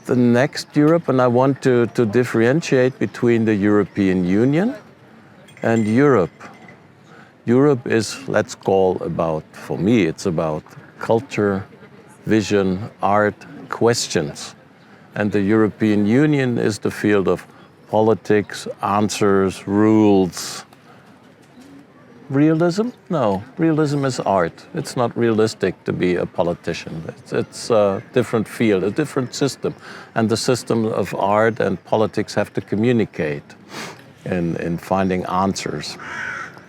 the next Europe, and I want to differentiate between the European Union and Europe. Europe is, let's call about, for me, it's about culture, vision, art, questions. And the European Union is the field of politics, answers, rules. Realism? No, realism is art. It's not realistic to be a politician. It's a different field, a different system. And the system of art and politics have to communicate in finding answers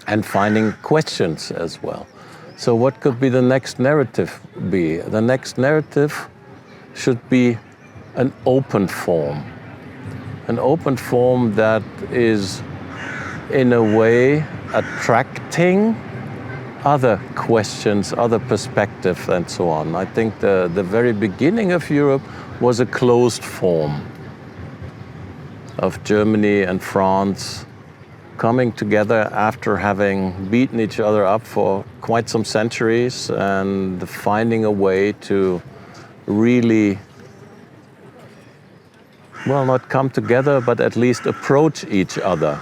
and finding questions as well. So what could be the next narrative be? The next narrative should be an open form that is in a way attracting other questions, other perspectives, and so on. I think the very beginning of Europe was a closed form of Germany and France coming together after having beaten each other up for quite some centuries and finding a way to really, well, not come together, but at least approach each other.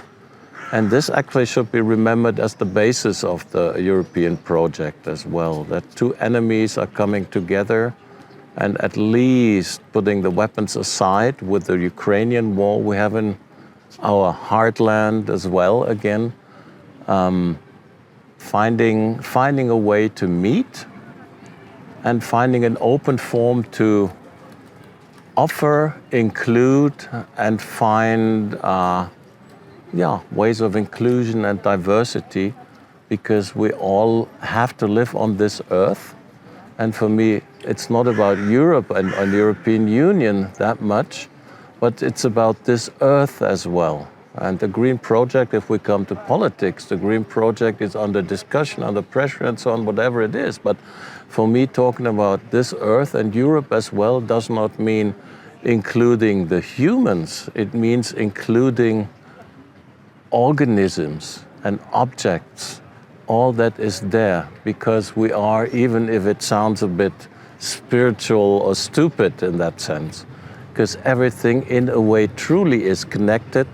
And this actually should be remembered as the basis of the European project as well, that two enemies are coming together and at least putting the weapons aside with the Ukrainian war we have in our heartland as well again, finding a way to meet and finding an open form to offer, include, and find ways of inclusion and diversity, because we all have to live on this earth. And for me, it's not about Europe and the European Union that much, but it's about this earth as well. And the Green Project, if we come to politics, the Green Project is under discussion, under pressure and so on, whatever it is. But for me, talking about this earth and Europe as well does not mean including the humans. It means including organisms and objects, all that is there, because we are, even if it sounds a bit spiritual or stupid in that sense, because everything in a way truly is connected,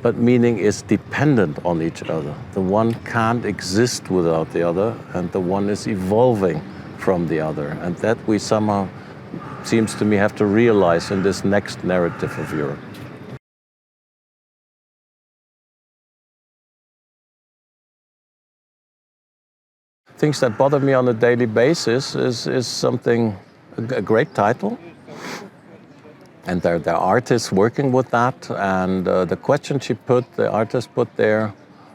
but meaning is dependent on each other. The one can't exist without the other, and the one is evolving from the other. And that we somehow, seems to me, have to realize in this next narrative of Europe. Things that bother me on a daily basis is something, a great title. And there are artists working with that. And the questions the artist put there,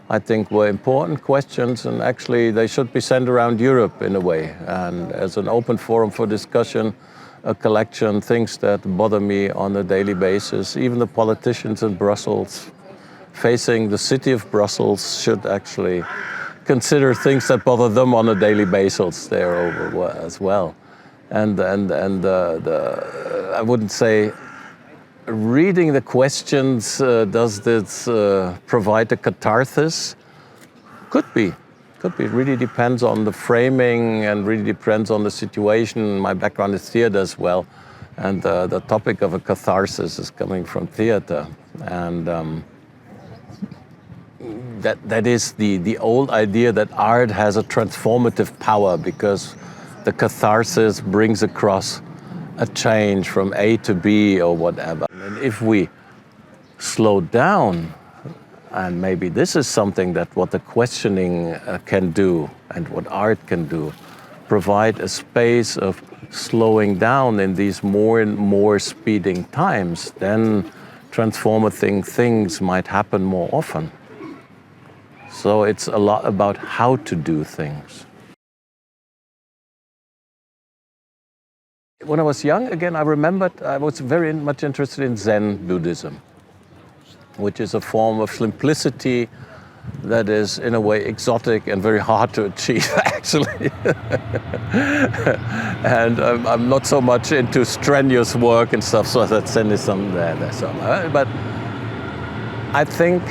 I think were important questions. And actually they should be sent around Europe in a way. And as an open forum for discussion, a collection, things that bother me on a daily basis. Even the politicians in Brussels, facing the city of Brussels, should actually consider things that bother them on a daily basis there as well. And I wouldn't say reading the questions, does this provide a catharsis? Could be. It really depends on the framing and really depends on the situation. My background is theater as well. And the topic of a catharsis is coming from theater. And that is the old idea that art has a transformative power, because the catharsis brings across a change from A to B or whatever. And if we slow down, and maybe this is something that what the questioning can do and what art can do, provide a space of slowing down in these more and more speeding times, then transformative things might happen more often. So it's a lot about how to do things. When I was young, again, I remembered I was very much interested in Zen Buddhism, which is a form of simplicity that is in a way exotic and very hard to achieve, actually. And I'm not so much into strenuous work and stuff, so that Zen is some there. But I think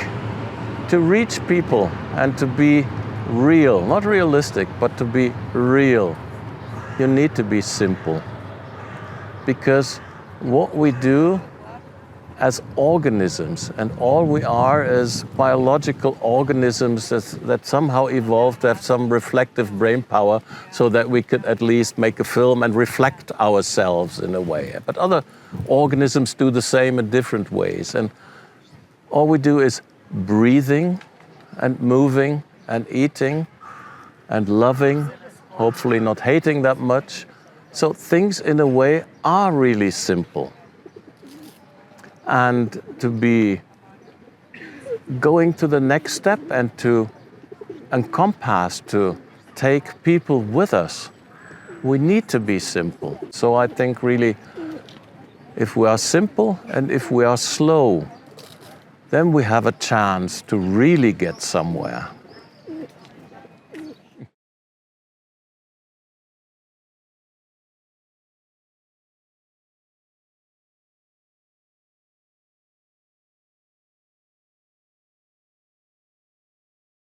to reach people and to be real, not realistic, but to be real, you need to be simple. Because what we do as organisms, and all we are is biological organisms that somehow evolved to have some reflective brain power so that we could at least make a film and reflect ourselves in a way. But other organisms do the same in different ways. And all we do is breathing and moving and eating and loving, hopefully not hating that much. So things in a way are really simple. And to be going to the next step and to encompass, to take people with us, we need to be simple. So I think really, if we are simple and if we are slow, then we have a chance to really get somewhere.